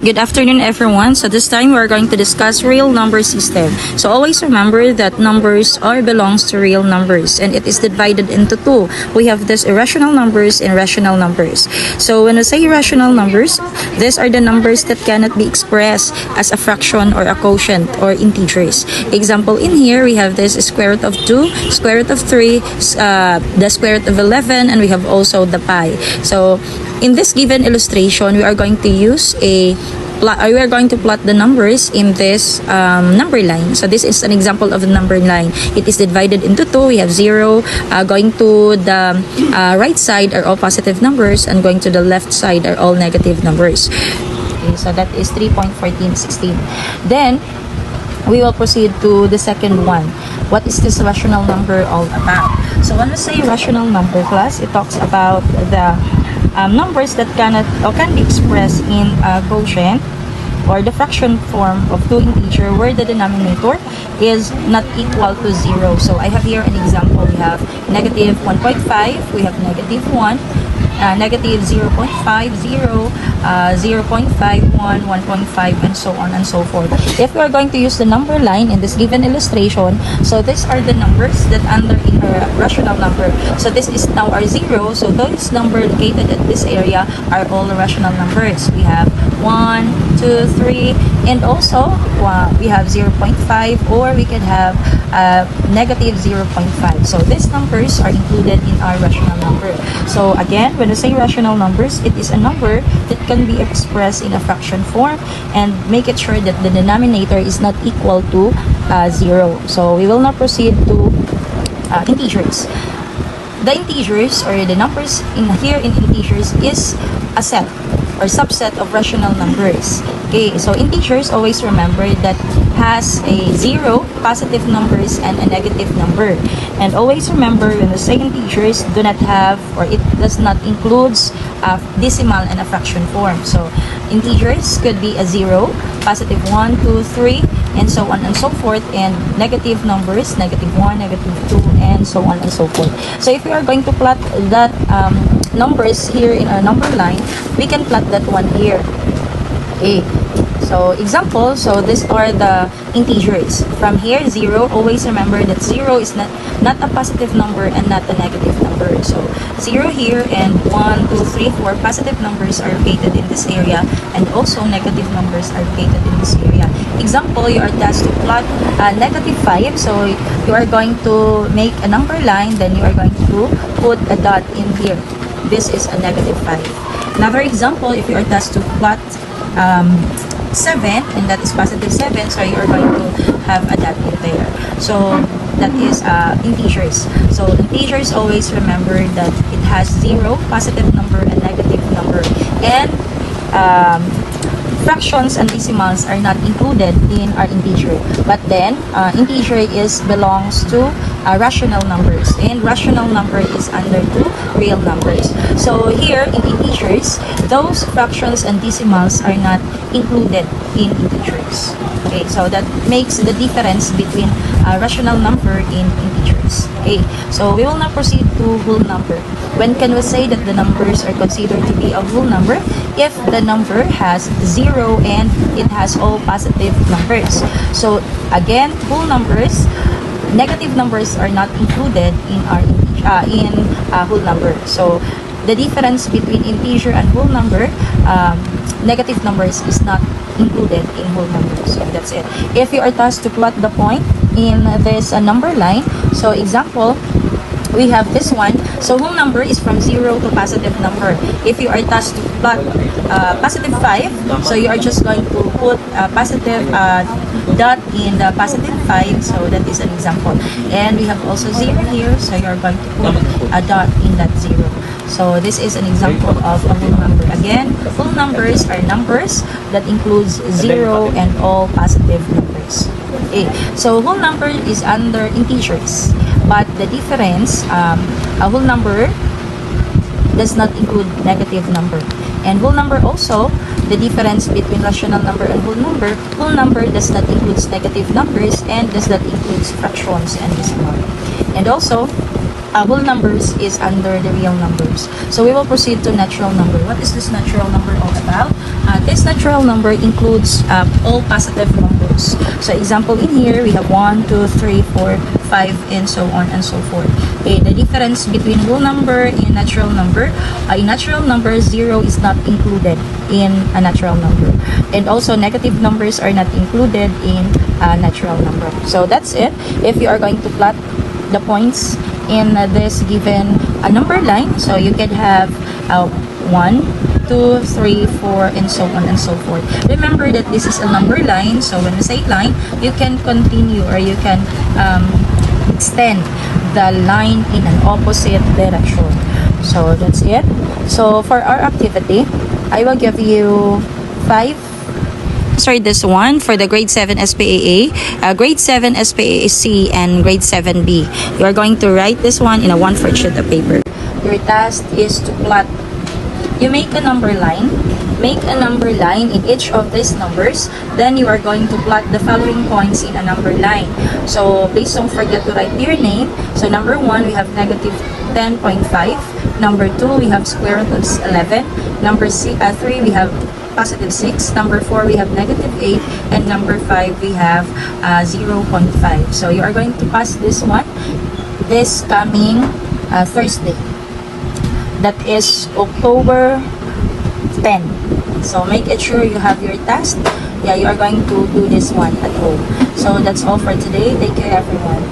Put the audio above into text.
Good afternoon, everyone. So this time we're going to discuss real number system. So always remember that numbers belongs to real numbers, and it is divided into two. We have this irrational numbers and rational numbers. So when we say irrational numbers, these are the numbers that cannot be expressed as a fraction or a quotient or integers. Example in here, we have this square root of 2, square root of 3, the square root of 11, and we have also the pi. So in this given illustration, we are going to use we are going to plot the numbers in this number line. So this is an example of the number line. It is divided into two. We have 0 going to the right side are all positive numbers, and going to the left side are all negative numbers. Okay, so that is 3.1416. Then we will proceed to the second one. What is this rational number all about? So when we say rational number class, it talks about the numbers that cannot or can be expressed in a quotient or the fraction form of two integer where the denominator is not equal to 0. So I have here an example. We have negative 1.5, we have negative 1, negative 0.50, 0.51, 1.5, and so on and so forth. If we are going to use the number line in this given illustration, so these are the numbers that under in a rational number. So this is now our 0. So those numbers located at this area are all rational numbers. We have 1, 2, 3, and also we have 0.5, or we can have negative 0.5. So these numbers are included in our rational number. So again, when we say rational numbers, it is a number that can be expressed in a fraction form, and make it sure that the denominator is not equal to 0. So we will now proceed to integers. The integers, or the numbers in here in integers, is a set or subset of rational numbers. Okay, so integers, always remember that has a 0, positive numbers, and a negative number. And always remember, when we say integers, do not have, or it does not includes a decimal and a fraction form. So integers could be a 0, positive 1, 2, 3, and so on and so forth, and negative numbers, negative 1, negative 2, and so on and so forth. So if we are going to plot that numbers here in our number line, we can plot that one here. Okay, so example, so these are the integers. From here, 0, always remember that 0 is not a positive number and not a negative number. So 0 here, and 1, 2, 3, 4 positive numbers are located in this area, and also negative numbers are located in this area. Example, you are tasked to plot negative 5. So you are going to make a number line, then you are going to put a dot in here. This is a negative 5. Another example, if you are tasked to plot 7, and that is positive 7, so you are going to have a dot in there. So that is integers. So integers, always remember that it has 0, positive number, and negative number. And fractions and decimals are not included in our integer, but then integer belongs to rational numbers, and rational number is under to real numbers. So here in integers, those fractions and decimals are not included in integers. Okay, so that makes the difference between rational number in integers. Okay, so we will now proceed to whole number. When can we say that the numbers are considered to be a whole number? If the number has 0 and it has all positive numbers. So again, whole numbers, negative numbers are not included in our whole number. So the difference between integer and whole number, negative numbers is not included in whole numbers. So that's it. If you are tasked to plot the point in this number line, so example, we have this one. So whole number is from 0 to positive number. If you are tasked to plot positive 5, so you are just going to put a positive dot in the positive 5. So that is an example. And we have also 0 here, so you are going to put a dot in that 0. So this is an example of a whole number. Again, whole numbers are numbers that includes 0 and all positive numbers. Okay, so whole number is under integers, but the difference, a whole number does not include negative number. And whole number also, the difference between rational number and whole number does not include negative numbers and does not include fractions and decimal. And also, whole numbers is under the real numbers. So we will proceed to natural number. What is this natural number all about? This natural number includes all positive numbers. So example in here, we have 1, 2, 3, 4, 5, and so on and so forth. Okay, the difference between whole number and natural number, in natural number, 0 is not included in a natural number. And also negative numbers are not included in a natural number. So that's it. If you are going to plot the points in this given number line, so you can have 1, 2, 3, 4, and so on and so forth. Remember that this is a number line, so when we say line, you can continue or you can extend the line in an opposite direction. So that's it. So for our activity, I will give you 5. This one for the grade 7 SPAA, grade 7 SPAC, and grade 7B. You are going to write this one in a 1/4 sheet of paper. Your task is to plot. You make a number line. Make a number line in each of these numbers. Then you are going to plot the following points in a number line. So please don't forget to write your name. So number 1, we have negative 10.5. Number 2, we have square root of 11. Number 3, we have positive 6. Number 4, we have negative 8. And number 5, we have 0.5. So you are going to pass this one this coming Thursday. That is October 10. So make it sure you have your task. Yeah, you are going to do this one at home. So that's all for today. Take care, everyone.